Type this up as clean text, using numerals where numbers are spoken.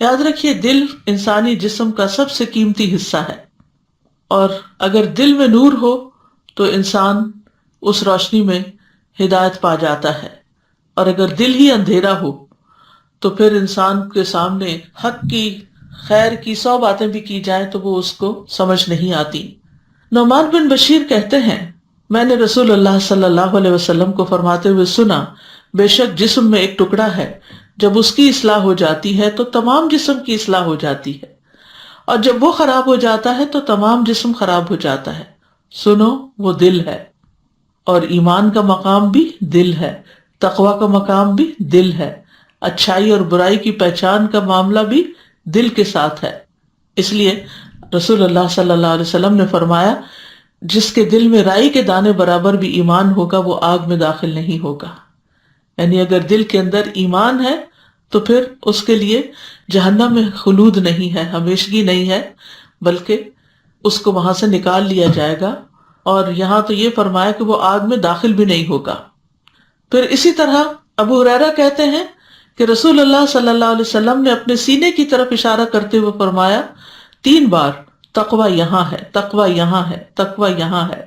یاد رکھیے دل انسانی جسم کا سب سے قیمتی حصہ ہے، اور اگر دل میں نور ہو تو انسان اس روشنی میں ہدایت پا جاتا ہے، اور اگر دل ہی اندھیرا ہو تو پھر انسان کے سامنے حق کی، خیر کی 100 باتیں بھی کی جائیں تو وہ اس کو سمجھ نہیں آتی۔ نعمان بن بشیر کہتے ہیں میں نے رسول اللہ صلی اللہ علیہ وسلم کو فرماتے ہوئے سنا، بے شک جسم میں ایک ٹکڑا ہے، جب اس کی اصلاح ہو جاتی ہے تو تمام جسم کی اصلاح ہو جاتی ہے، اور جب وہ خراب ہو جاتا ہے تو تمام جسم خراب ہو جاتا ہے۔ سنو، وہ دل ہے، اور ایمان کا مقام بھی دل ہے، تقوی کا مقام بھی دل ہے، اچھائی اور برائی کی پہچان کا معاملہ بھی دل کے ساتھ ہے۔ اس لیے رسول اللہ صلی اللہ علیہ وسلم نے فرمایا جس کے دل میں رائی کے دانے برابر بھی ایمان ہوگا وہ آگ میں داخل نہیں ہوگا۔ یعنی اگر دل کے اندر ایمان ہے تو پھر اس کے لیے جہنم میں خلود نہیں ہے، ہمیشگی نہیں ہے، بلکہ اس کو وہاں سے نکال لیا جائے گا، اور یہاں تو یہ فرمایا کہ وہ آگ میں داخل بھی نہیں ہوگا۔ پھر اسی طرح ابو ہریرہ کہتے ہیں کہ رسول اللہ صلی اللہ علیہ وسلم نے اپنے سینے کی طرف اشارہ کرتے ہوئے فرمایا 3 بار تقوی یہاں ہے، تقوی یہاں ہے، تقوی یہاں ہے۔